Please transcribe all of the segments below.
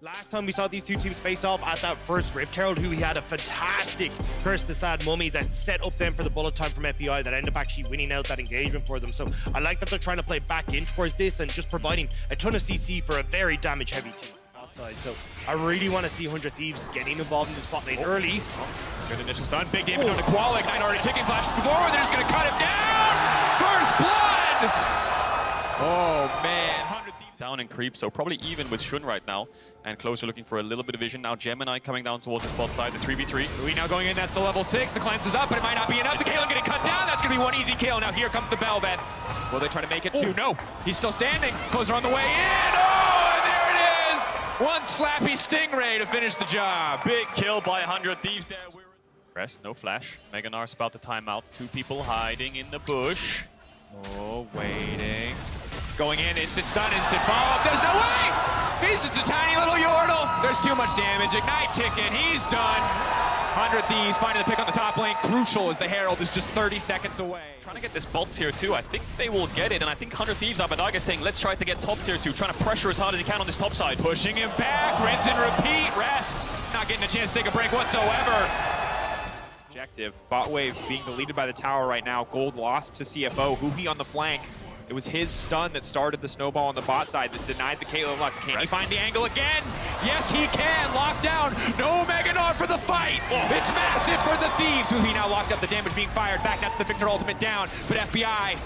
Last time we saw these two teams face off at that first Rift Herald, who we had a fantastic Curse the Sad Mummy that set up them for the bullet time from FBI that ended up actually winning out that engagement for them. So I like that they're trying to play back in towards this and just providing a ton of CC for a very damage heavy team outside. So I really want to see 100 Thieves getting involved in this bot lane early. Good initial stun, big damage on the Qual. Ignite already ticking, flash forward, they're just gonna cut him down! First blood! Oh man. 100 Thieves down and creep, so probably even with Shun right now. And Closer looking for a little bit of vision. Now Gemini coming down towards the spot side, the 3v3. Louis now going in, that's the level 6. The cleanse is up, but it might not be enough. The Kalen getting cut down, that's gonna be one easy kill. Now here comes the Belvet. Will they try to make it two? No, he's still standing. Closer on the way in, oh, and there it is! One slappy Stingray to finish the job. Big kill by 100 Thieves there. Rest, no flash. Meganar's about to time out. Two people hiding in the bush. Oh, waiting. Going in, instant stun, instant follow-up. There's no way! He's just a tiny little Yordle. There's too much damage. Ignite ticking, he's done. 100 Thieves finding the pick on the top lane. Crucial as the Herald is just 30 seconds away. Trying to get this bulk tier 2. I think they will get it, and I think 100 Thieves, Abadaga is saying, let's try to get top tier 2. Trying to pressure as hard as he can on this top side. Pushing him back, rinse and repeat, rest. Not getting a chance to take a break whatsoever. Objective, bot wave being deleted by the tower right now. Gold lost to CFO, Huhi on the flank. It was his stun that started the snowball on the bot side that denied the Caitlyn Lux. Can he find the angle again? Yes, he can. Locked down. No Meganor for the fight. It's massive for the Thieves. Huhi now locked up, the damage being fired back. That's the Victor ultimate down. But FBI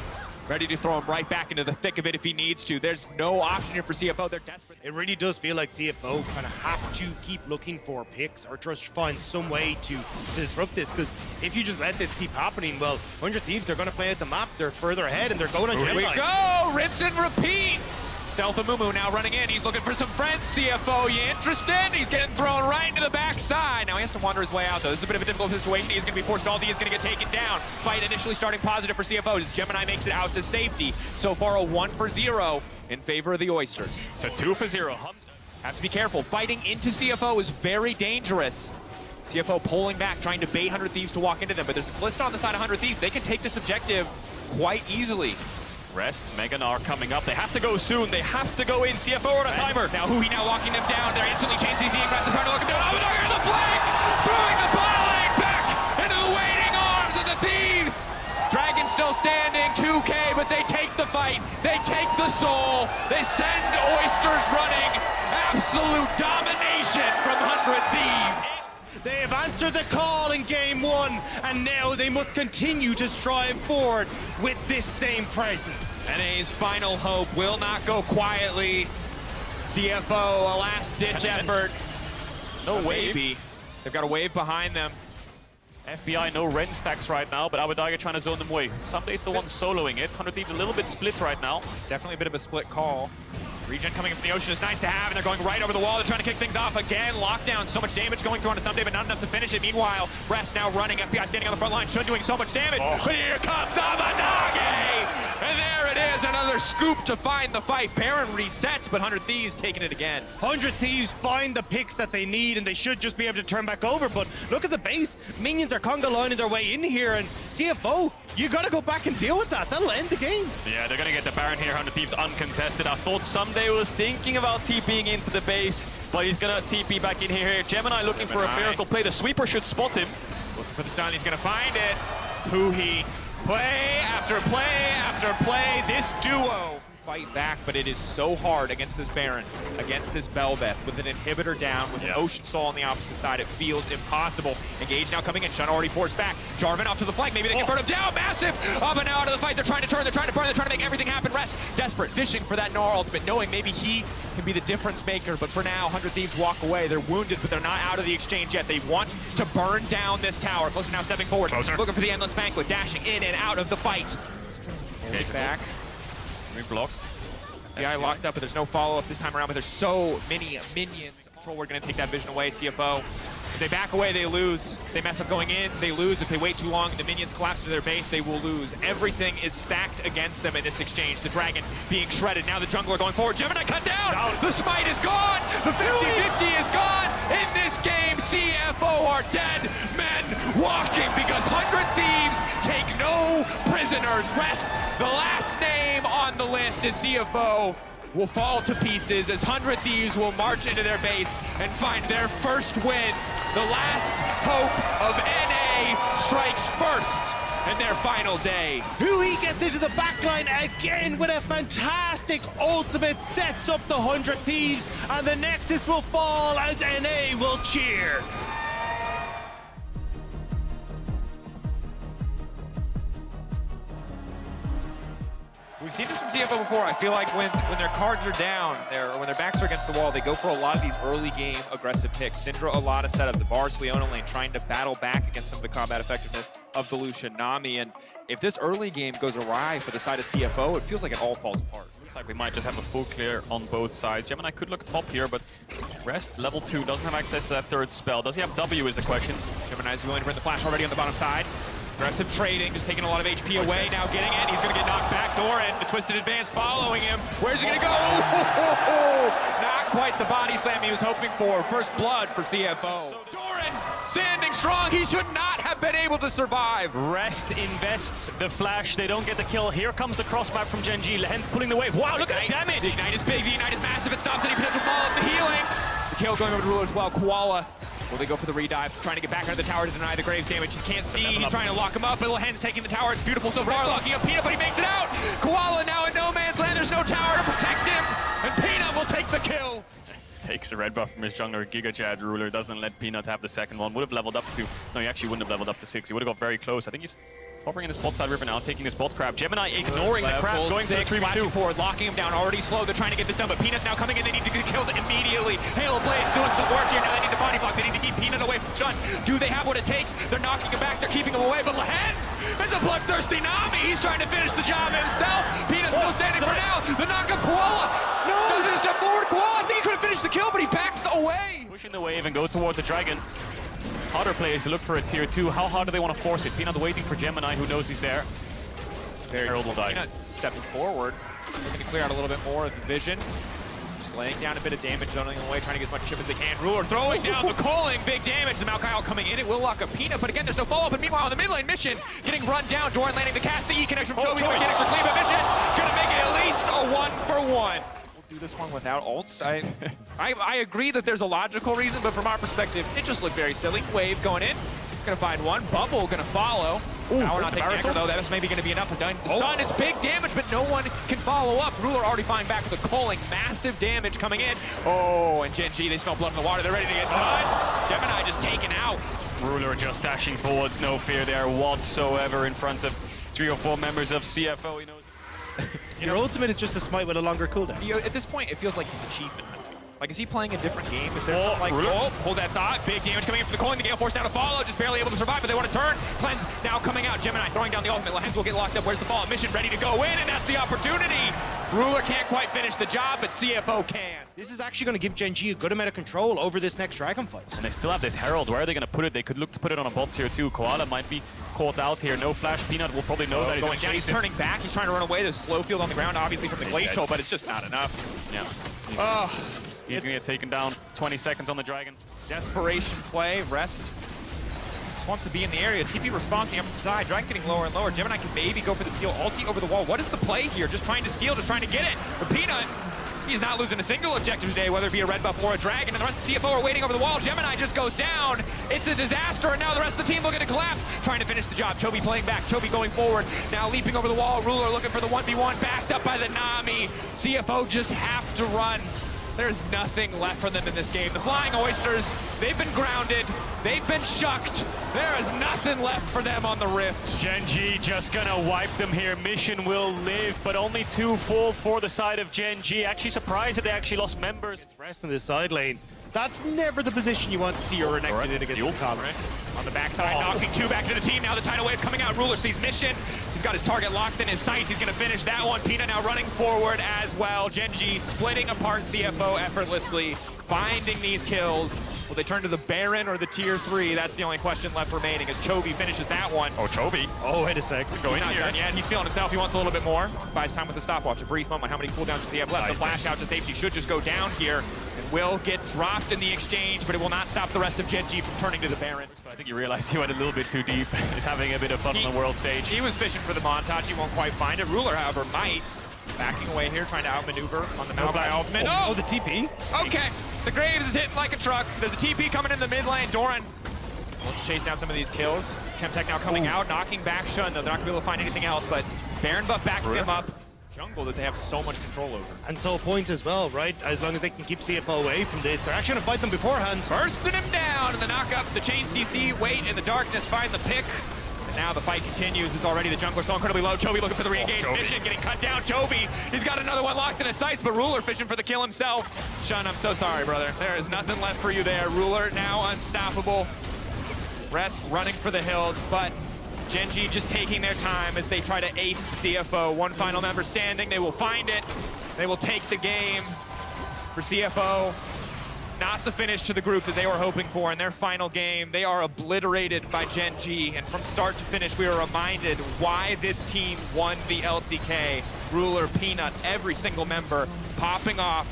ready to throw him right back into the thick of it if he needs to. There's no option here for CFO. They're desperate. It really does feel like CFO kind of have to keep looking for picks or just find some way to disrupt this, because if you just let this keep happening, well, 100 Thieves, they're going to play at the map. They're further ahead and they're going on Gemini. Here we go! Rinse and repeat! Stealth of Mumu now running in. He's looking for some friends. CFO, you interested? He's getting thrown right into the backside. Now he has to wander his way out, though. This is a bit of a difficult situation. He's going to be forced. Aldi is going to get taken down. Fight initially starting positive for CFO as Gemini makes it out to safety. So far, a 1-for-0 in favor of the Oysters. It's a 2-for-0. Have to be careful. Fighting into CFO is very dangerous. CFO pulling back, trying to bait 100 Thieves to walk into them, but there's a Calista on the side of 100 Thieves. They can take this objective quite easily. Rest, Meganar coming up. They have to go soon. They have to go in. CFO on a timer. Now Huhi now locking them down. They're instantly chain CCing. Rest is trying to lock them down. Abadaga on the flank! Throwing the ball lane back into the waiting arms of the Thieves! Dragon still standing, 2K, but they take the fight. They take the soul. They send Oysters running. Absolute domination from 100 Thieves. They have answered the call in game 1, and now they must continue to strive forward with this same presence. NA's final hope will not go quietly. CFO, a last-ditch effort. No wave. They've got a wave behind them. FBI, no Ren stacks right now, but Abadaga trying to zone them away. Sunday's the one soloing it. 100 Thieves a little bit split right now. Definitely a bit of a split call. Regen coming up from the ocean is nice to have, and they're going right over the wall. They're trying to kick things off again. Lockdown, so much damage going through onto Sunday, but not enough to finish it. Meanwhile, Rest now running. FBI standing on the front line. Shun doing so much damage. But here comes Abadaga! And there it is, another scoop to find the fight. Baron resets, but 100 Thieves taking it again. 100 Thieves find the picks that they need, and they should just be able to turn back over. But look at the base. Minions are conga lining their way in here, and CFO, you got to go back and deal with that. That'll end the game. Yeah, they're going to get the Baron here. 100 Thieves uncontested. I thought Someday was thinking about TPing into the base, but he's going to TP back in here. Gemini looking for a miracle play. The sweeper should spot him. Looking for the stun. He's going to find it. Huhi. Play after play after play. This duo fight back, but it is so hard against this Baron, against this Belvet, with an inhibitor down, with an Ocean Soul on the opposite side. It feels impossible. Engage now coming in. Shun already forced back. Jarvan off to the flank. Maybe they can burn him down. Massive! Up and out of the fight. They're trying to turn. They're trying to burn. They're trying to make everything happen. Rest. Desperate. Fishing for that Nor ultimate, knowing maybe he can be the difference maker. But for now, 100 Thieves walk away. They're wounded, but they're not out of the exchange yet. They want to burn down this tower. Closer now stepping forward. Closer. Looking for the Endless Banquet. Dashing in and out of the fight. Okay, back. We blocked. FBI locked up, but there's no follow-up this time around, but there's so many minions. Control, we're going to take that vision away, CFO. If they back away, they lose. If they mess up going in, they lose. If they wait too long and the minions collapse to their base, they will lose. Everything is stacked against them in this exchange. The Dragon being shredded. Now the jungler going forward. Gemini cut down! The smite is gone! The 50-50 is gone! In this game, CFO are dead men walking because 100 Thieves take no prisoners. Rest, the last name on the list is CFO. will fall to pieces as 100 Thieves will march into their base and find their first win. The last hope of NA strikes first in their final day. Hui gets into the backline again with a fantastic ultimate, sets up the 100 Thieves, and the Nexus will fall as NA will cheer. We've seen this from CFO before. I feel like when their cards are down, when their backs are against the wall, they go for a lot of these early game aggressive picks. Syndra, a lot of setup. The Varus Leona lane trying to battle back against some of the combat effectiveness of the Lucian Nami. And if this early game goes awry for the side of CFO, it feels like it all falls apart. Looks like we might just have a full clear on both sides. Gemini could look top here, but Rest, level 2, doesn't have access to that third spell. Does he have W is the question. Gemini's willing to bring the flash already on the bottom side. Aggressive trading, just taking a lot of HP away, now getting it. He's gonna get knocked back door and the Twisted Advance following him. Where's he gonna go? Not quite the body slam he was hoping for. First blood for CFO. Doran standing strong. He should not have been able to survive. Rest invests the flash. They don't get the kill. Here comes the crossback from Gen G. Lehens pulling the wave. Wow, look at the damage. The Ignite is big, the Ignite is massive. It stops any potential follow-up. The healing. The kill going over to Ruler as well. Koala. Will they go for the redive, trying to get back under the tower to deny the Graves damage? You can't see, he's trying to lock him up, but Lehens taking the tower. It's beautiful so far, locking up Peanut, but he makes it out! Koala now in no man's land, there's no tower to protect him, and Peanut will take the kill! Takes the red buff from his jungler. Giga Chad Ruler doesn't let Peanut have the second one. Would have leveled up to... No, he actually wouldn't have leveled up to 6. He would have got very close. I think he's hovering in the spot side river now, taking the spot crab. Gemini ignoring the crab, going for the 3v2. Forward, locking him down, already slow. They're trying to get this done, but Peanut's now coming in. They need to get kills immediately. Halo Blade's doing some work here. Now they need to body block. They need to keep Peanut away from Shun. Do they have what it takes? They're knocking him back. They're keeping him away, but Lehens is a bloodthirsty Nami. He's trying to finish the job himself. Peanut's still standing for now. The knock of Koala. No! Doesn't step forward. Koala, I think he could have finished the kill, but he backs away. Pushing the wave and go towards the dragon. Harder players to look for a tier 2. How hard do they want to force it? Peanut waiting for Gemini, who knows he's there. Herald will die. Peanut stepping forward, looking to clear out a little bit more of the vision. Just laying down a bit of damage, running away, trying to get as much chip as they can. Ruler throwing down the calling, big damage. The Maokai coming in, it will lock up Peanut, but again, there's no follow-up. And meanwhile, in the mid lane, Mission getting run down. Doran landing the cast, the E connection from Joey, getting for clean, but Mission gonna make it at least a 1-for-1. Do this one without ults. I agree that there's a logical reason, but from our perspective, it just looked very silly. Wave going in, gonna find one. Bubble gonna follow. Now we're not taking anchor though. That is maybe gonna be enough. It's done. It's big damage, but no one can follow up. Ruler already flying back with the calling. Massive damage coming in. Oh, and Gen G, they smell blood in the water. They're ready to get done. Gemini just taken out. Ruler just dashing forwards. No fear there whatsoever in front of 3 or 4 members of CFO. He knows. Your ultimate is just a smite with a longer cooldown. You know, at this point, it feels like he's achievement hunting. Like, is he playing a different game? Is there like, Ruler. hold that thought. Big damage coming in from the calling. The Gale Force now to follow. Just barely able to survive, but they want to turn. Cleanse now coming out. Gemini throwing down the ultimate. Lehens will get locked up. Where's the follow-up mission? Ready to go in, and that's the opportunity. Ruler can't quite finish the job, but CFO can. This is actually going to give Gen G a good amount of control over this next Dragon fight. And they still have this Herald. Where are they going to put it? They could look to put it on a bot tier 2. Koala might be caught out here. No flash. Peanut will probably know that he's going down. He's turning back. He's trying to run away. There's slow field on the ground, obviously from the glacial, but it's just not enough. Yeah. He's going to get taken down. 20 seconds on the dragon. Desperation play. Rest just wants to be in the area. TP response on the opposite side. Dragon getting lower and lower. Gemini can maybe go for the steal. Ulti over the wall. What is the play here? Just trying to steal, just trying to get it. But Peanut, he's not losing a single objective today, whether it be a red buff or a dragon. And the rest of CFO are waiting over the wall. Gemini just goes down. It's a disaster, and now the rest of the team looking to collapse. Trying to finish the job. Chovy playing back. Chovy going forward. Now leaping over the wall. Ruler looking for the 1v1. Backed up by the Nami. CFO just have to run. There's nothing left for them in this game. The Flying Oysters, they've been grounded. They've been shucked. There is nothing left for them on the Rift. Gen G just gonna wipe them here. Mission will live, but only 2 fall for the side of Gen G. Actually surprised that they actually lost members. Rest in the side lane. That's never the position you want to see your Renekton in against the top. On the backside, knocking 2 back into the team. Now the tidal wave coming out. Ruler sees Mission. He's got his target locked in his sights. He's going to finish that one. Peanut now running forward as well. Gen G splitting apart CFO effortlessly, finding these kills. Will they turn to the Baron or the tier 3? That's the only question left remaining as Chovy finishes that one. Oh, Chovy. Oh, wait a sec. Going in here. Yeah, he's feeling himself. He wants a little bit more. Buys time with the stopwatch. A brief moment. How many cooldowns does he have left? The flash out to safety should just go down here. And will get dropped in the exchange, but it will not stop the rest of Gen G from turning to the Baron. I think he realized he went a little bit too deep. He's having a bit of fun on the world stage. He was fishing for the montage. He won't quite find it. Ruler, however, might. Backing away here, trying to outmaneuver on the Maokai ultimate. Oh, the TP. Okay, the Graves is hitting like a truck. There's a TP coming in the mid lane. Doran wants to chase down some of these kills. Chemtech now coming out, knocking back Shun. They're not going to be able to find anything else, but Baron buff backing them up. Jungle that they have so much control over. And so a point as well, right? As long as they can keep CFO away from this, they're actually going to fight them beforehand. Bursting him down, and the knock up, the chain CC, wait in the darkness, find the pick. And now the fight continues. Is already the jungler so incredibly low. Chovy looking for the re-engage mission, getting cut down. Chovy, he's got another one locked in his sights, but Ruler fishing for the kill himself. Shun, I'm so sorry, brother. There is nothing left for you there. Ruler now unstoppable. Rest running for the hills, but Gen.G just taking their time as they try to ace CFO. One final member standing. They will find it. They will take the game for CFO. Not the finish to the group that they were hoping for in their final game. They are obliterated by Gen.G, and from start to finish, we are reminded why this team won the LCK. Ruler, Peanut, every single member popping off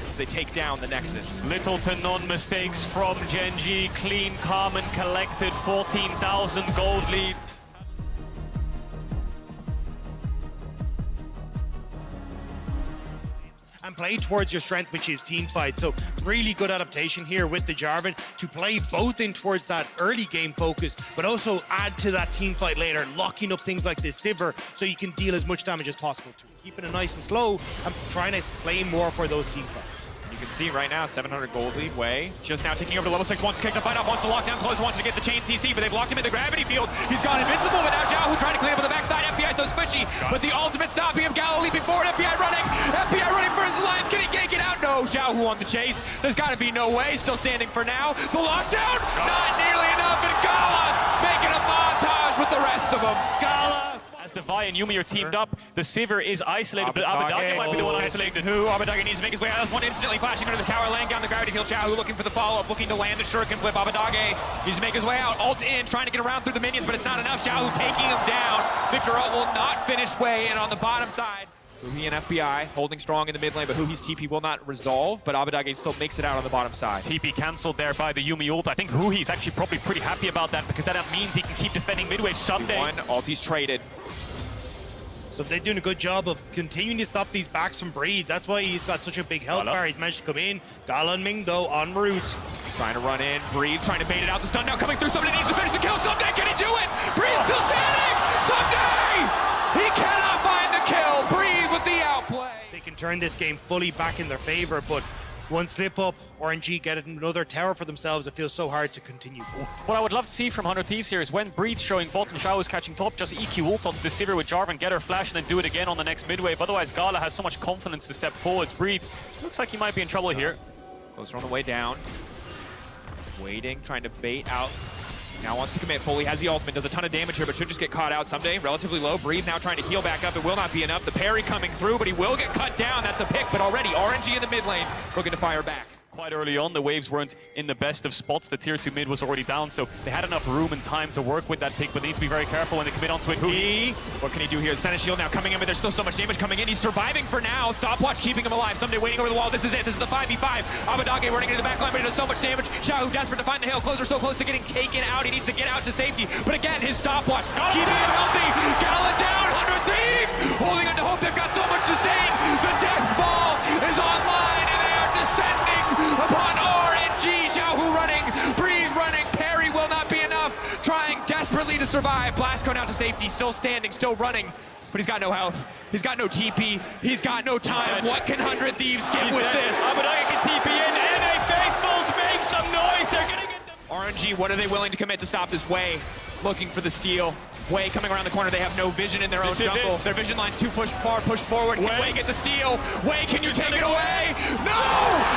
as they take down the Nexus. Little to none mistakes from Gen.G. Clean, calm, and collected. 14,000 gold lead. And play towards your strength, which is team fight. So really good adaptation here with the Jarvan to play both in towards that early game focus, but also add to that team fight later, locking up things like this Sivir so you can deal as much damage as possible to it. Keeping it nice and slow and trying to play more for those team fights. You can see right now, 700 gold lead. Wei just now taking over to level 6, wants to kick the fight off, wants to lock down close, wants to get the chain CC, but they've locked him in the gravity field. He's gone invincible, but now Xiao trying to clean up on the backside. FBI so squishy, but the ultimate stopping him. Gallo leaping forward, FBI running for his life. Can he gank it out? No, Xiao on the chase. There's got to be no way. Still standing for now. The lockdown, not nearly enough, and Gala making a montage with the rest of them. Gala. As Devi and Yumi are teamed up, the Sivir is isolated, but Abadage might be the one isolated. Who? Abadage needs to make his way out. There's one instantly flashing under the tower, laying down the gravity field. Xiao looking for the follow-up, looking to land the shuriken flip. Abadage needs to make his way out. Ult in, trying to get around through the minions, but it's not enough. Xiao taking him down. Victor Ult will not finish Wei, and on the bottom side, Huhi and FBI holding strong in the mid lane, but Huhi's TP will not resolve, but Abadage still makes it out on the bottom side. TP cancelled there by the Yumi ult. I think Huhi's actually probably pretty happy about that because that means he can keep defending midway someday. One, ulti's traded. So they're doing a good job of continuing to stop these backs from Breathe. That's why he's got such a big health bar. He's managed to come in. Gala and Ming, though, en route. Trying to run in. Breathe trying to bait it out. The stun now coming through. Somebody needs to finish the kill. Someday, can he do it? Breathe still standing. Someday! He cannot find the kill. Breathe with the outplay. They can turn this game fully back in their favor, but one slip up, RNG get another tower for themselves. It feels so hard to continue. What I would love to see from 100 Thieves here is when Breed's showing bot and Xiao is catching top, just EQ ult onto the Sivir with Jarvan, get her flash, and then do it again on the next midwave. Otherwise, Gala has so much confidence to step forwards. Breed looks like he might be in trouble here. Closer on the way down. Waiting, trying to bait out. Now wants to commit fully, has the ultimate, does a ton of damage here, but should just get caught out someday. Relatively low. Breathe now trying to heal back up. It will not be enough. The parry coming through, but he will get cut down. That's a pick, but already RNG in the mid lane looking to fire back. Quite early on, the waves weren't in the best of spots. The tier 2 mid was already down, so they had enough room and time to work with that pick, but they need to be very careful when they commit onto it. What can he do here? Senate Shield now coming in, but there's still so much damage coming in. He's surviving for now. Stopwatch keeping him alive. Someday waiting over the wall. This is it. This is the 5v5. Abadage running into the backline, but he does so much damage. Xiao desperate to find the hill. Closer, so close to getting taken out. He needs to get out to safety. But again, his stopwatch keeping him healthy. Gala down. 100 Thieves holding on to hope. They've got so much sustain. The death ball is online, and they are descending upon RNG. Xiao running. Breathe running. Parry will not be enough. Trying desperately to survive. Blasco now to safety. Still standing. Still running. But he's got no health. He's got no TP. He's got no time. What can 100 Thieves get with this? Abadage can TP in. NA Faithfuls make some noise. They're gonna get them. RNG, what are they willing to commit to stop this Wei? Looking for the steal. Wei coming around the corner. They have no vision in their own jungle. Their vision line's too push forward. Can Wei get the steal? Wei, can you take it away? No!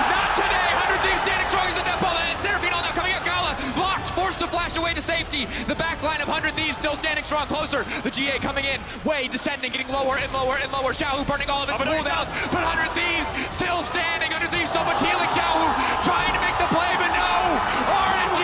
Not today! 100 Thieves standing strong as the death ball. Seraphino now coming out. Gala locked, forced to flash away to safety. The back line of 100 Thieves still standing strong. Closer. The GA coming in. Wei descending, getting lower and lower and lower. Xiao burning all of his cooldowns. But 100 Thieves still standing. 100 Thieves so much healing. Xiao trying to make the play, but no! RNG!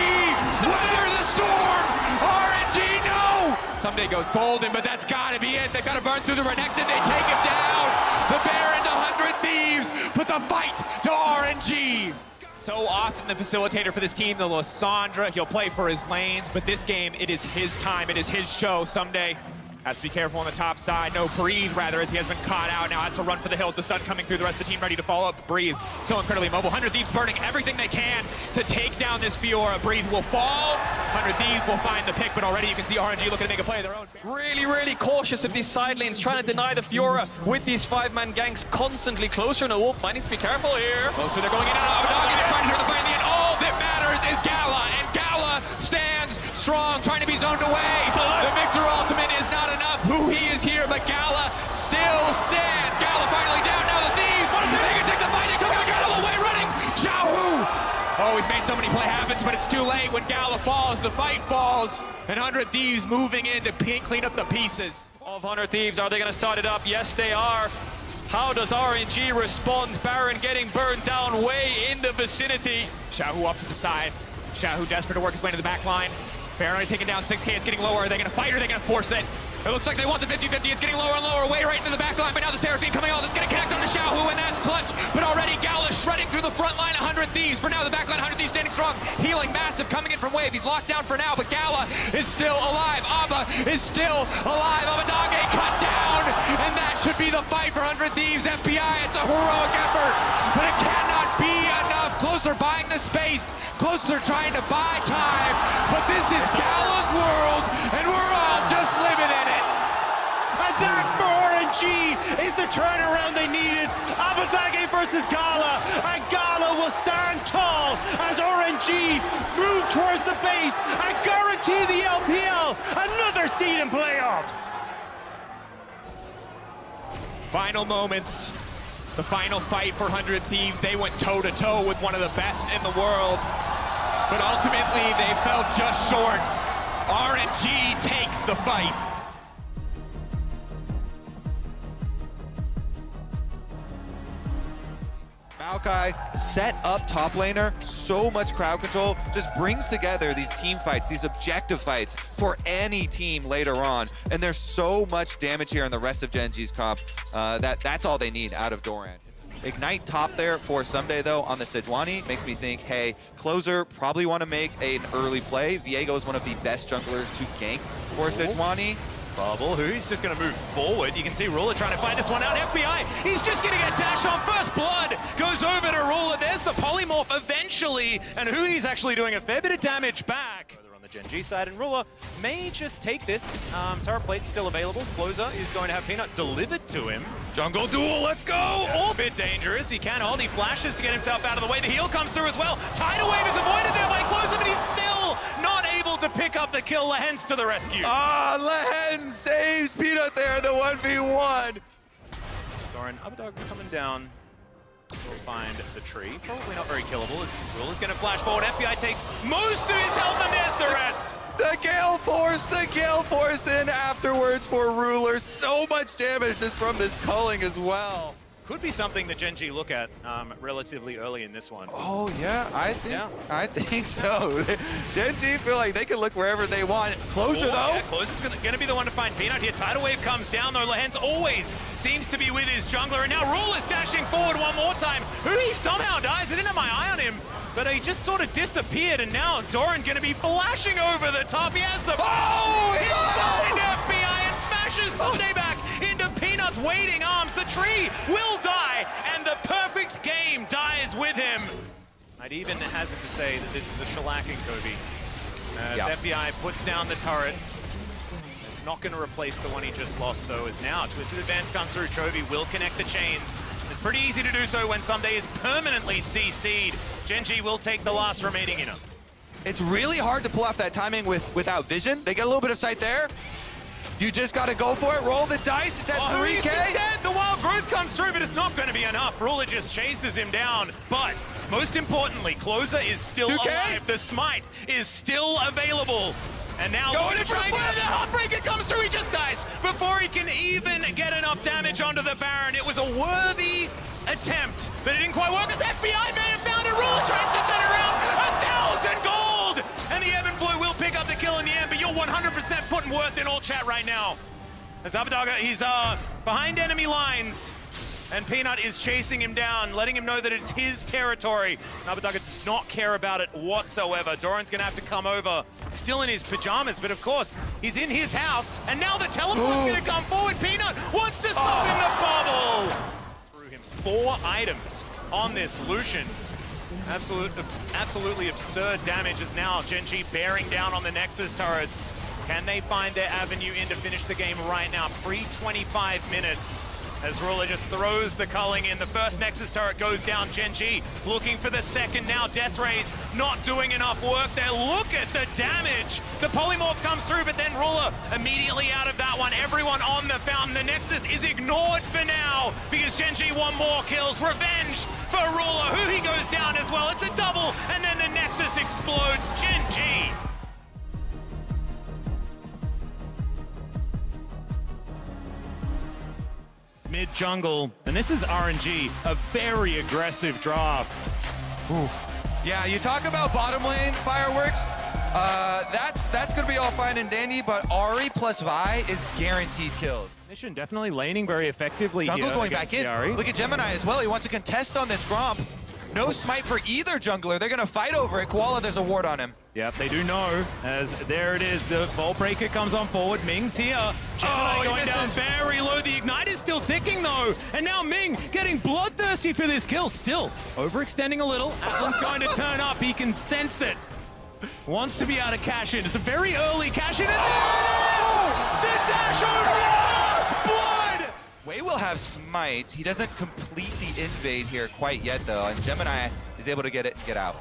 Weather the storm! RNG, no! Someday goes golden, but that's got to be it. They've got to burn through the Renekton. They take him down. The Baron to 100 Thieves, but the fight to RNG. So often the facilitator for this team, the Lysandra, he'll play for his lanes, but this game, it is his time. It is his show. Someday Has to be careful on the top side. No, Breathe, rather, as he has been caught out. Now has to run for the hills. The stun coming through. The rest of the team ready to follow up. Breathe, still incredibly mobile. 100 Thieves burning everything they can to take down this Fiora. Breathe will fall. 100 Thieves will find the pick, but already you can see RNG looking to make a play of their own. Really cautious of these side lanes, trying to deny the Fiora with these 5-man ganks constantly closer. No, Wolf might need to be careful here. Closer, they're going in and out of Abadagi. They're trying to turn the fight in the end. All that matters is Gala, and Gala stands strong, trying to be zoned away. The Victor ultimate is not enough. Who he is here, but Gala still stands. Gala finally down. Now the Thieves. They can take the fight. They took out Gala away running. Xiaohu. Oh, he's made so many play happens, but it's too late. When Gala falls, the fight falls. And 100 Thieves moving in to clean up the pieces. Of 100 Thieves, are they going to start it up? Yes, they are. How does RNG respond? Baron getting burned down way in the vicinity. Xiaohu off to the side. Xiaohu desperate to work his way to the back line. Baron taking down 6K. It's getting lower. Are they going to fight or are they going to force it? It looks like they want the 50-50. It's getting lower and lower, way right into the back line. But now the Seraphine coming out. That's going to connect onto Xiaohu, and that's clutch. But already Gala shredding through the front line. 100 Thieves. For now, the back line, 100 Thieves standing strong. Healing massive coming in from Wave. He's locked down for now, but Gala is still alive. Abba is still alive. Abadage cut down. And that should be the fight for 100 Thieves. FBI, it's a heroic effort. But it cannot be enough. Closer buying the space. Closer trying to buy time. But this is Gala's world, and we're all just living in it. And that for RNG is the turnaround they needed. Abadage versus Gala, and Gala will stand tall as RNG move towards the base and guarantee the LPL another seed in playoffs. Final moments, the final fight for 100 Thieves. They went toe-to-toe with one of the best in the world, but ultimately they fell just short. RNG take the fight. Maokai, set up top laner, so much crowd control, just brings together these team fights, these objective fights for any team later on. And there's so much damage here in the rest of Gen G's comp that's all they need out of Doran. Ignite top there for Someday though on the Sejuani makes me think, hey, Closer probably want to make an early play. Viego is one of the best junglers to gank for Sejuani. Bubble, who's just going to move forward. You can see Ruler trying to find this one out. FBI, he's just getting a dash on. First blood goes over to Ruler. There's the polymorph eventually, and Hui's actually doing a fair bit of damage back. Further on the Gen G side, and Ruler may just take this. Turret plate's still available. Closer is going to have Peanut delivered to him. Jungle duel, let's go! All a bit dangerous. He can hold. He flashes to get himself out of the way. The heal comes through as well. Tidal Wave is avoided there by Closer, but he's still not able to pick up the kill. Lehens to the rescue. Ah, Lehens saves Peanut there, the 1v1. Doran Abadog coming down. We'll find the tree. Probably not very killable as Ruler's going to flash forward. FBI takes most of his health and there's the rest. The Gale Force in afterwards for Ruler. So much damage just from this culling as well. Could be something that Gen G look at relatively early in this one. Oh yeah, I think so. Gen G feel like they can look wherever they want. Closer though. Yeah, Closer's going to be the one to find Peanut here. Tidal Wave comes down though. Lehens always seems to be with his jungler, and now Ruler's dashing forward one more time. He somehow dies. I didn't have my eye on him, but he just sort of disappeared, and now Doran going to be flashing over the top. He has the FBI and smashes Someday back into Peanut's waiting arms. The tree will die, and the perfect game dies with him. I'd even hazard to say that this is a shellacking, Kobe. As FBI puts down the turret. It's not going to replace the one he just lost, though, as now Twisted Advance comes through. Chovy will connect the chains. It's pretty easy to do so when Someday is permanently CC'd. Gen G will take the last remaining inner. It's really hard to pull off that timing without vision. They get a little bit of sight there. You just got to go for it. Roll the dice. It's at 3K. He's dead. The wild growth comes through, but it's not going to be enough. Ruler just chases him down. But most importantly, Closer is still 2K? alive. The smite is still available. And now Going in for the flip. The Heartbreaker comes through. He just dies before he can even get enough damage onto the Baron. It was a worthy attempt, but it didn't quite work as FBI may have found it. Ruler tries to turn around. 1,000 gold! And the Ebb and Flow will pick up the kill in the end, but you're 100% putting worth in all chat right now. As Abadaga, he's behind enemy lines. And Peanut is chasing him down, letting him know that it's his territory. Nabadaga does not care about it whatsoever. Doran's gonna have to come over, still in his pajamas, but of course, he's in his house, and now the teleport's gonna come forward. Peanut wants to stop in the bubble! Threw him 4 items on this Lucian. Absolutely absurd damage as now Gen.G bearing down on the Nexus turrets. Can they find their avenue in to finish the game right now? Pre-25 minutes. As Ruler just throws the culling in. The first Nexus turret goes down. Gen.G looking for the second now. Death Rays not doing enough work there. Look at the damage. The polymorph comes through, but then Ruler immediately out of that one. Everyone on the fountain. The Nexus is ignored for now because Gen.G want more kills. Revenge for Ruler, who he goes down as well. It's a double, and then the Nexus explodes. Gen.G. Mid-jungle, and this is RNG, a very aggressive draft. Yeah, you talk about bottom lane fireworks. That's gonna be all fine and dandy, but Ahri plus Vi is guaranteed kills. Mission definitely laning very effectively Jungle here going against back in. the Ahri. Look at Gemini as well. He wants to contest on this Gromp. No smite for either jungler. They're gonna fight over it. Koala, there's a ward on him. Yep, they do know, as there it is, the Vault Breaker comes on forward, Ming's here. Gemini going down very low, the Ignite is still ticking though, and now Ming getting bloodthirsty for this kill, still overextending a little. Atlan's going to turn up, he can sense it. Wants to be able to cash in, it's a very early cash in, and there it is! The dash over last blood! Wei will have smite. He doesn't complete the invade here quite yet though, and Gemini is able to get it and get out.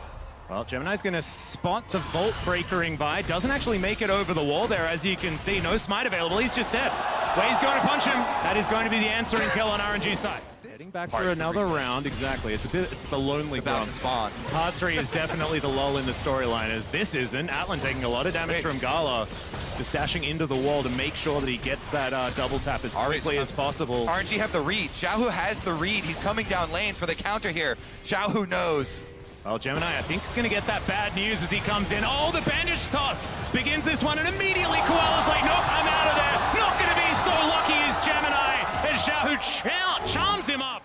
Well, Gemini's going to spot the Vault Breakering Vi. Doesn't actually make it over the wall there, as you can see. No smite available. He's just dead. Wei's going to punch him. That is going to be the answering kill on RNG's side. Heading back for another round. Exactly. It's the lonely About Gromp. to spawn. Part 3 is definitely the lull in the storyline, as this isn't. Atlan taking a lot of damage from Gala. Just dashing into the wall to make sure that he gets that double tap as quickly as possible. RNG have the read. Xiaohu has the read. He's coming down lane for the counter here. Xiaohu knows. Well, Gemini, I think, is going to get that bad news as he comes in. Oh, the bandage toss begins this one, and immediately Koala's like, nope, I'm out of there. Not going to be so lucky as Gemini, and Xiaohu charms him up.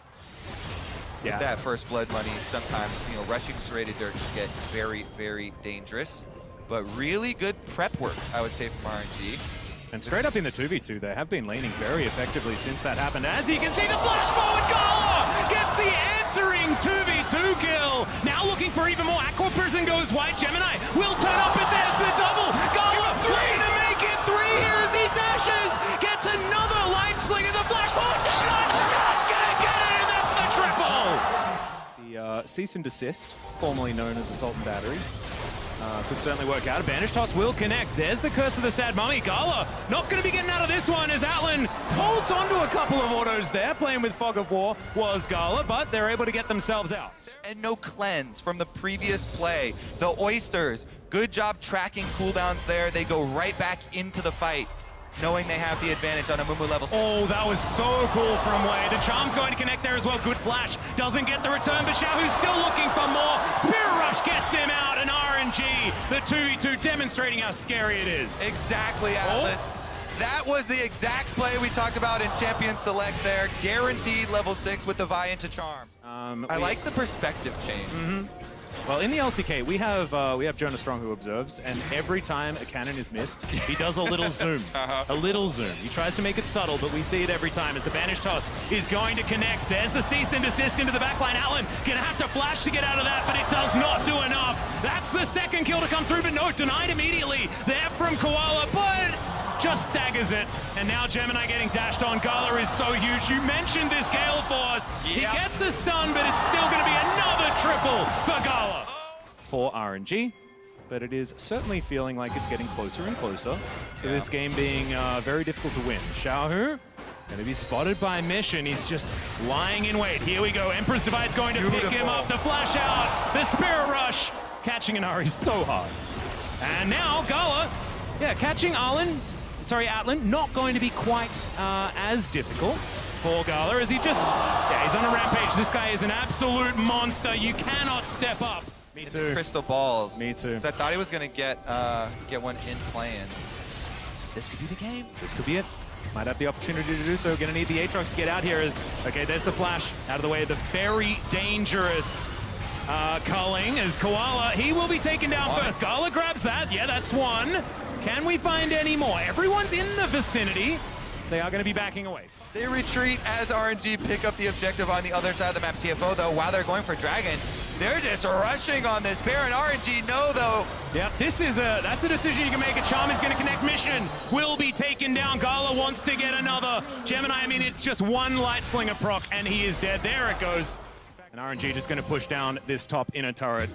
With that first blood money, sometimes, rushing serrated dirt can get very, very dangerous. But really good prep work, I would say, from RNG. And straight up in the 2v2, they have been laning very effectively since that happened. As you can see, the flash forward, Gala gets the answering 2v2 kill. Now looking for even more. Aqua Prison goes wide. Gemini will turn up, and there's the double. Gala looking to make it 3 here as he dashes. Gets another light sling and the flash forward. Gemini not gonna get it, and that's the triple. The cease and desist, formerly known as Assault and Battery. Could certainly work out. A bandage toss will connect. There's the curse of the sad mummy. Gala not going to be getting out of this one as Atlan holds onto a couple of autos there. Playing with Fog of War was Gala, but they're able to get themselves out. And no cleanse from the previous play. The Oysters, good job tracking cooldowns there. They go right back into the fight, knowing they have the advantage on a Mumu level 6. Oh, that was so cool from Wei. The charm's going to connect there as well. Good flash. Doesn't get the return, but Xiaohu's still looking for more. Spirit Rush gets him out, and RNG, the 2v2, demonstrating how scary it is. Exactly, Atlas. That was the exact play we talked about in Champion Select there. Guaranteed level 6 with the Vi into Charm. I like the perspective change. Well, in the LCK, we have Jonah Strong who observes, and every time a cannon is missed, he does a little zoom. A little zoom. He tries to make it subtle, but we see it every time as the bandage toss is going to connect. There's the cease and desist into the backline. Atlan gonna have to flash to get out of that, but it does not do enough. That's the second kill to come through, but no, denied immediately. There from Koala, but just staggers it. And now Gemini getting dashed on. Gala is so huge. You mentioned this Gale Force. He gets a stun, but it's still going to be another triple for Gala. For RNG, but it is certainly feeling like it's getting closer and closer to this game being very difficult to win. Xiaohu going to be spotted by Mission. He's just lying in wait. Here we go. Emperor's Divide's going to pick him up. The flash out. The Spirit Rush. Catching an Ahri so hard. And now Gala, catching Atlan, not going to be quite as difficult for Gala as he just, he's on a rampage. This guy is an absolute monster. You cannot step up. Me too. Crystal balls. Me too. I thought he was going to get one in play-in. This could be the game. This could be it. Might have the opportunity to do so. Gonna need the Aatrox to get out here as, okay, there's the flash out of the way of the very dangerous culling as Koala, he will be taken down first. Gala grabs that, yeah, that's one. Can we find any more? Everyone's in the vicinity. They are gonna be backing away. They retreat as RNG pick up the objective on the other side of the map. CFO, though, while they're going for Dragon, they're just rushing on this pair, and RNG know, though. Yeah, that's a decision you can make. A Charm is going to connect. Mission will be taken down. Gala wants to get another. Gemini, I mean, it's just one Light Slinger proc, and he is dead. There it goes. And RNG just going to push down this top inner turret.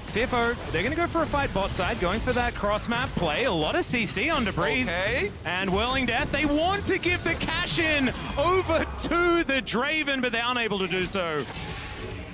CFO, they're going to go for a fight bot side, going for that cross-map play. A lot of CC on Debris. Okay. And Whirling Death, they want to give the cash-in over to the Draven, but they're unable to do so.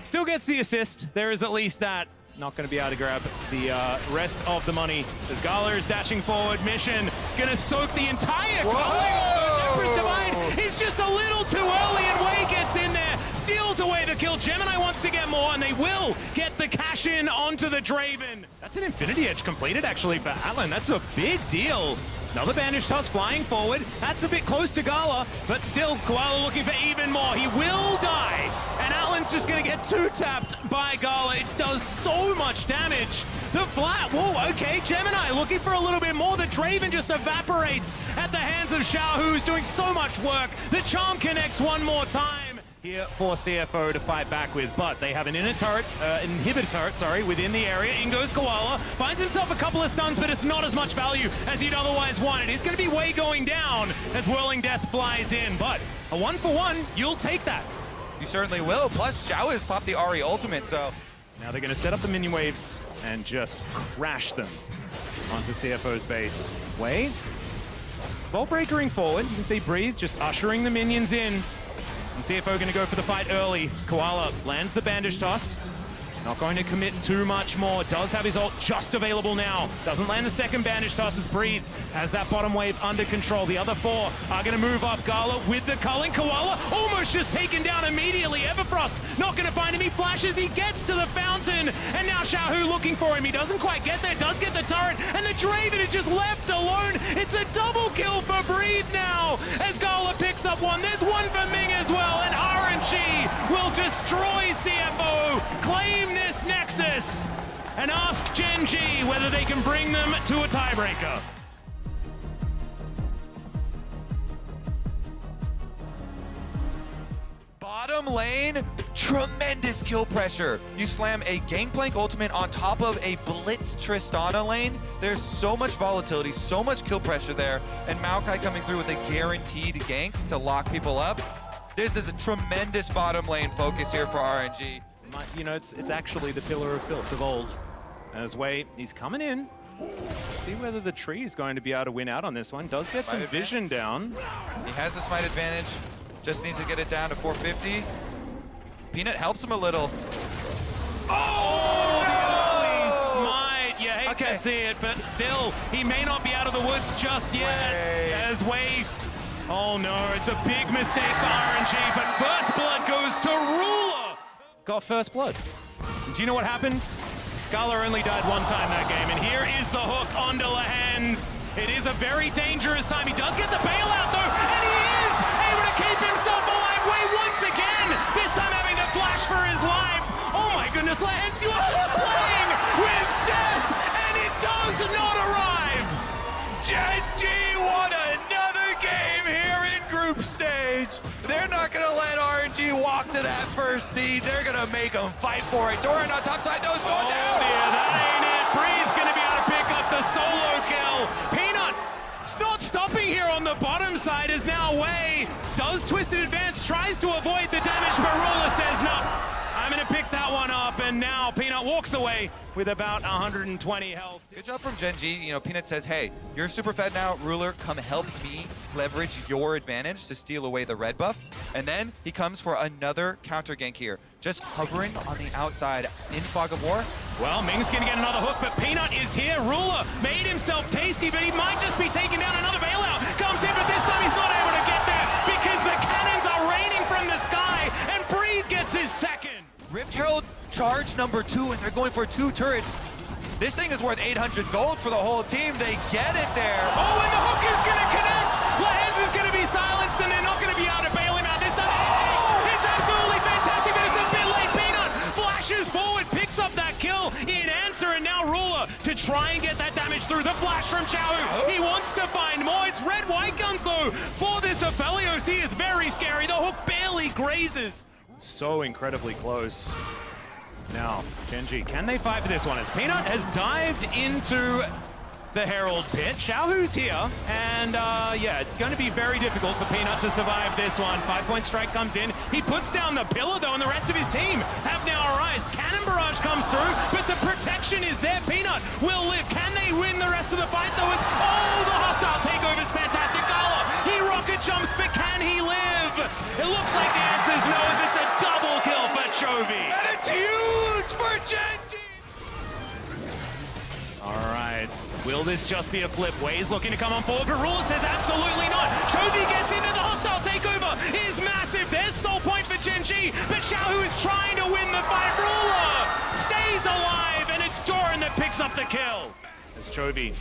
Still gets the assist. There is at least that. Not going to be able to grab the rest of the money. As Gala is dashing forward, Mission going to soak the entire Emperor's Divide. He's just a little too early, and Wei gets in there, steals away the kill. Gemini wants to get more, and they will get the cash in onto the Draven. That's an Infinity Edge completed, actually, for Atlan. That's a big deal. Another bandage toss flying forward. That's a bit close to Gala, but still Koala looking for even more. He will die, and Atlan's just gonna get two-tapped by Gala. It does so much damage. The flat, whoa, okay, Gemini looking for a little bit more. The Draven just evaporates at the hands of Xiao, who's doing so much work. The Charm connects one more time. Here for CFO to fight back with, but they have an inner turret, inhibitor turret, within the area. In goes Koala, finds himself a couple of stuns, but it's not as much value as he'd otherwise wanted. It's going to be Wei going down as Whirling Death flies in, but a 1-for-1, you'll take that. You certainly will. Plus, Xiao has popped the Ahri ultimate, so. Now they're going to set up the minion waves and just crash them onto CFO's base. Wei, ball breakering forward. You can see Breathe just ushering the minions in. And CFO going to go for the fight early. Koala lands the bandage toss. Not going to commit too much more. Does have his ult just available now. Doesn't land the second bandage toss as Breathe has that bottom wave under control. The other four are going to move up. Gala with the culling. Koala almost just taken down immediately. Everfrost not going to find him. He flashes. He gets to the fountain. And now Xiaohu looking for him. He doesn't quite get there. Does get the turret. And the Draven is just left alone. It's a double kill for Breathe now as Gala picks up one. There's one for Ming as well. And RNG will destroy CFO. Claim this Nexus and ask Gen G whether they can bring them to a tiebreaker. Bottom lane, tremendous kill pressure. You slam a Gangplank ultimate on top of a Blitz Tristana lane. There's so much volatility, so much kill pressure there, and Maokai coming through with a guaranteed ganks to lock people up. This is a tremendous bottom lane focus here for RNG. You know, it's actually the pillar of filth of old. As Wei, he's coming in. See whether the tree is going to be able to win out on this one. Does get some vision down. He has the smite advantage. Just needs to get it down to 450. Peanut helps him a little. Oh, the early smite. You hate to see it, but still, he may not be out of the woods just yet. As Wei, oh no, it's a big mistake for RNG, but first blood goes to Ruler. Got first blood. Do you know what happened? Gala only died one time that game, and here is the hook onto Lahens. It is a very dangerous time. He does get the bailout though, and he is able to keep himself alive. Wei once again, this time having to flash for his life. Oh my goodness, Lahens, you are playing with death, and it does not arrive. Gen G won another game here in group stage. They're not gonna let RNG walk to that first seed. They're gonna make them fight for it. Doran on top side, those going down. Yeah, that ain't it. Breeze's gonna be able to pick up the solo kill. Peanut not stopping here on the bottom side as now Wei does Twisted Advance, tries to avoid the damage, but Ruler says no. I'm gonna pick that one up, and now Peanut walks away with about 120 health. Good job from Gen G. You know, Peanut says, hey, you're super fed now. Ruler, come help me leverage your advantage to steal away the red buff. And then he comes for another counter gank here. Just hovering on the outside in Fog of War. Well, Ming's gonna get another hook, but Peanut is here. Ruler made himself tasty, but he might just be taking down another bailout. Comes in, but this time he's not able to get there because the cannons are raining from the sky, and Breathe gets his second. Rift Herald charge number 2, and they're going for 2 turrets. This thing is worth 800 gold for the whole team. They get it there. Oh, and the hook is gonna connect. Lahens is gonna try and get that damage through. The flash from Xiaohu. He wants to find more. It's red-white guns, though, for this Aphelios. He is very scary. The hook barely grazes. So incredibly close. Now, Gen.G, can they fight for this one? As Peanut has dived into the Herald pit. Xiaohu's here, and yeah, it's going to be very difficult for Peanut to survive this one. 5-point strike comes in. He puts down the pillar, though, and the rest of his team have now arrived. Cannon barrage comes through, but the protection is there. Peanut will live. Can they win the rest of the fight, though? The hostile takeover is fantastic. Gala, he rocket jumps, but can he live? It looks like the answer is no, as it's a double kill for Chovy. And it's huge for Gen.G. All right, will this just be a flip? Wade's looking to come on forward, but Ruler says absolutely not. Chovy gets into the hostile takeover, is massive. There's soul point for Gen.G, but Xiaohu is trying to win the fight. Ruler stays alive, and it's Doran that picks up the kill. As Chovy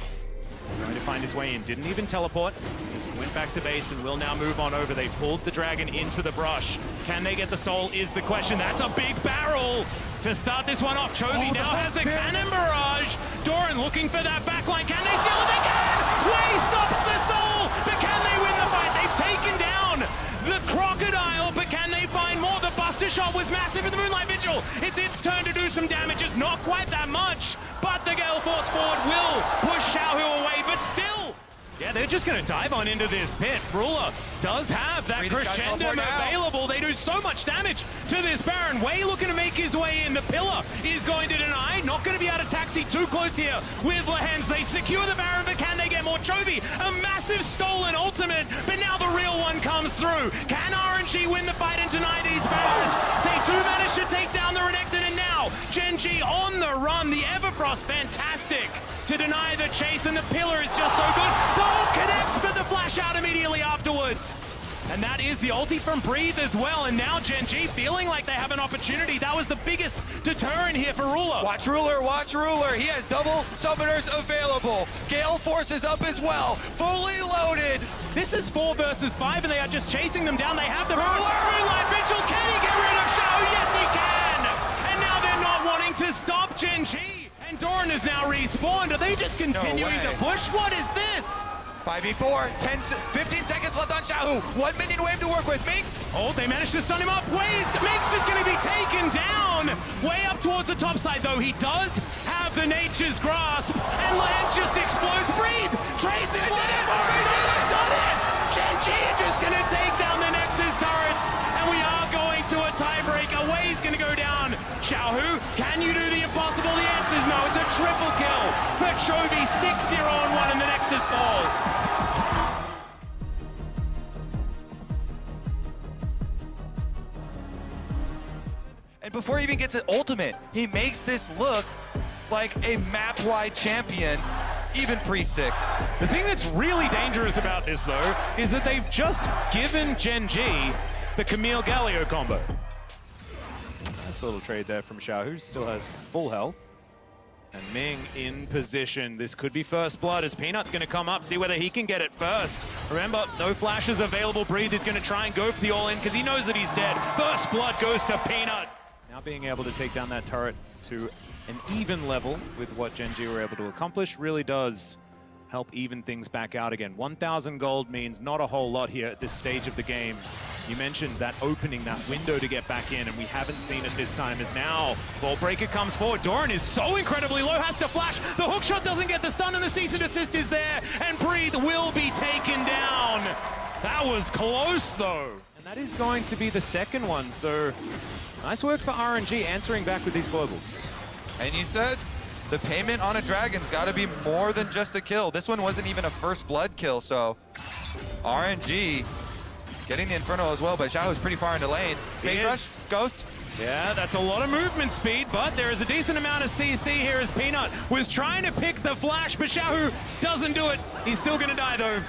trying to find his way in, didn't even teleport, just went back to base and will now move on over. They pulled the dragon into the brush. Can they get the soul is the question. That's a big barrel to start this one off. Chovy now has a cannon barrage. Doran looking for that backline. Can they steal it? They can! Way stops the soul, but can they win the fight? They've taken down the crocodile, but can they find more? The buster shot was massive in the Moonlight Vigil. It's its turn to do some damage. It's not quite that much, but the Gale Force Forward will push Xiaohu away, but still. Yeah, they're just going to dive on into this pit. Ruler does have that crescendum available. They do so much damage to this Baron. Way looking to make his way in. The pillar is going to deny. Not going to be able to taxi too close here with Lehens. They secure the Baron, but can they get more? Chovy, a massive stolen ultimate, but now the real one comes through. Can RNG win the fight and deny these Barons? They do manage to take down the Renekton, and now Gen.G on the run. The Everfrost, fantastic to deny the chase, and the pillar is just so good. The ult connects, but the flash out immediately afterwards. And that is the ulti from Breathe as well, and now Gen.G feeling like they have an opportunity. That was the biggest deterrent here for Ruler. Watch Ruler, watch Ruler. He has double summoners available. Gale Force is up as well, fully loaded. This is 4 versus 5, and they are just chasing them down. They have the Moonlight Vigil. Can he get rid of Xiao? Yes, he can. And now they're not wanting to stop Gen.G. And Doran is now respawned. Are they just continuing to push? What is this? 5v4, 15 seconds left on Xiaohu. 1 minion wave to work with. Mink. Oh, they managed to stun him up. Mink's just going to be taken down. Way up towards the top side, though. He does have the Nature's Grasp. And Lance just explodes. Breathe. Trades it. They've done it. Gen.G just going to take down the Nexus turrets. And we are going to a tiebreaker. Wade's going to go down. Xiaohu, can you do the impossible? The answer is no. It's a triple kill for Chovy. 6-0-1, and the Nexus falls. And before he even gets an ultimate, he makes this look like a map-wide champion, even pre-6. The thing that's really dangerous about this, though, is that they've just given Gen.G the Camille Galio combo. Nice little trade there from Xiao, who still has full health. And Ming in position. This could be first blood as Peanut's going to come up, see whether he can get it first. Remember, no flashes available. Breathe is going to try and go for the all-in because he knows that he's dead. First blood goes to Peanut. Now being able to take down that turret to an even level with what Gen.G were able to accomplish really does help even things back out again. 1,000 gold means not a whole lot here at this stage of the game. You mentioned that opening, that window to get back in, and we haven't seen it this time as now. Ballbreaker comes forward. Doran is so incredibly low, has to flash. The hookshot doesn't get the stun, and the cease and desist is there, and Breathe will be taken down. That was close, though. And that is going to be the second one, so nice work for RNG answering back with these globals. And you said the payment on a dragon's got to be more than just a kill. This one wasn't even a first blood kill, so RNG getting the Inferno as well, but Xiaohu's pretty far into lane. Big rush, Ghost. Yeah, that's a lot of movement speed, but there is a decent amount of CC here as Peanut was trying to pick the flash, but Xiaohu doesn't do it. He's still going to die, though.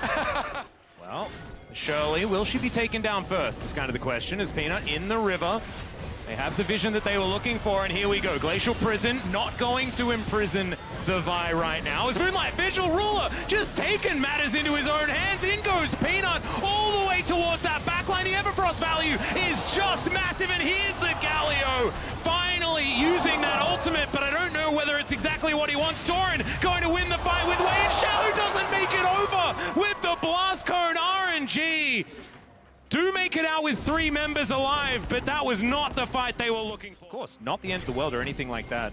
Well, Shirley, will she be taken down first? Is kind of the question, as Peanut in the river. They have the vision that they were looking for, and here we go. Glacial Prison, not going to imprison the Vi right now. As Moonlight Vigil Ruler just taken matters into his own hands. In goes Peanut all the way towards that backline. The Everfrost value is just massive, and here's the Galio finally using that ultimate, but I don't know whether it's exactly what he wants. Doran going Gen G do make it out with 3 members alive, but that was not the fight they were looking for. Of course, not the end of the world or anything like that.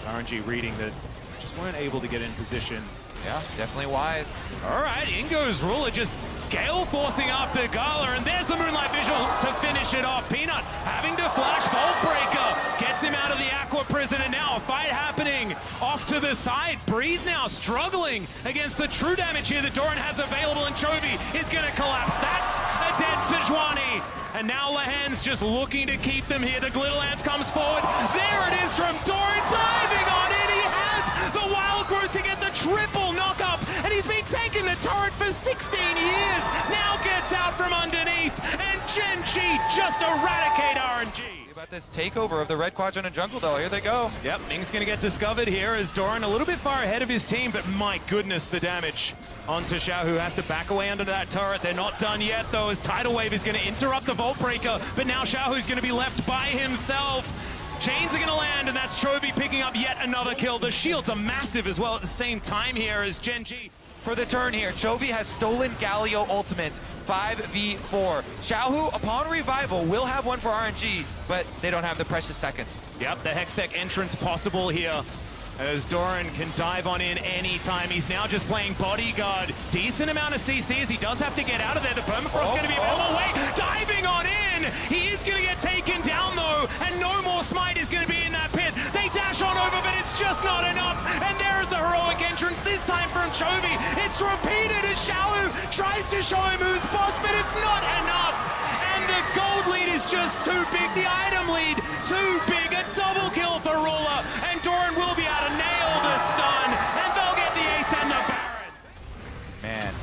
RNG reading that just weren't able to get in position. Yeah, definitely wise. All right, in goes Ruler, just Gale forcing after Gala, and there's the Moonlight Visual to finish it off. Peanut having to flash Bolt Breaker, gets him out of the Aqua Prison, and now a fight happening off to the side. Breathe now struggling against the true damage here that Doran has available, and Chovy is going to collapse. That's a dead Sejuani. And now Lahan's just looking to keep them here. The Glitter Lance comes forward. There it is from Doran, diving on in. He has the Wild Growth to get the triple knock-up, and he's been taking the turret for 16 years. Now gets out from underneath, and Gen G just eradicate RNG. About this takeover of the red quadrant and jungle, though. Here they go. Yep, Ming's going to get discovered here as Doran a little bit far ahead of his team, but my goodness, the damage onto Xiao, who has to back away under that turret. They're not done yet, though, as Tidal Wave is going to interrupt the Vault Breaker, but now Xiao, who's going to be left by himself. Chains are going to land, and that's Chovy picking up yet another kill. The shields are massive as well at the same time here as Gen G. For the turn here, Chovy has stolen Galio ultimate 5v4. Xiaohu, upon revival, will have one for RNG, but they don't have the precious seconds. Yep, the Hextech entrance possible here as Doran can dive on in anytime. He's now just playing bodyguard. Decent amount of CC as he does have to get out of there. The permafrost's going to be available. Wait, diving on in. He is going to get taken down though, and no more smite is going to be in that pit. They dash on over, but it's just not enough. And there's the heroic entrance, this time from Chovy. It's repeated as Xiao tries to show him who's boss, but it's not enough. And the gold lead is just too big. The item lead, too big. A double kill for Ruler, and Doran will be able to nail the stun, and they'll get the ace and the Baron. Man.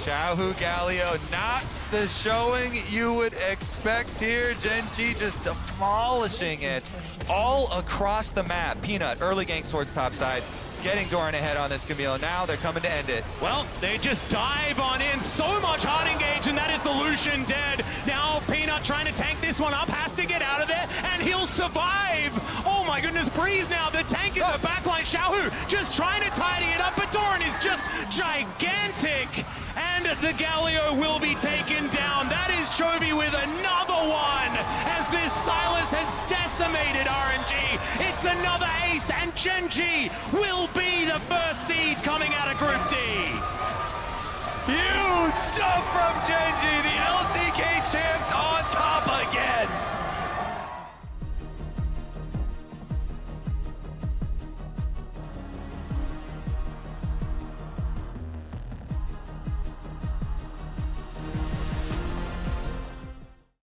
Xiaohu Galio, not the showing you would expect here. Gen G just demolishing it all across the map. Peanut, early gank swords top side, getting Doran ahead on this Camille. Now they're coming to end it. Well, they just dive on in. So much hard engage, and that is the Lucian dead. Now Peanut trying to tank this one up, has to get out of there, and he'll survive. Oh my goodness, breathe now. The tank in the backline. Xiaohu just trying to tidy it up, but Doran is just gigantic. And the Galio will be taken down. That is Chovy with another one, as this Silas has decimated RNG. It's another ace, and Gen G will be the first seed coming out of Group D. Huge stuff from Gen G. The LC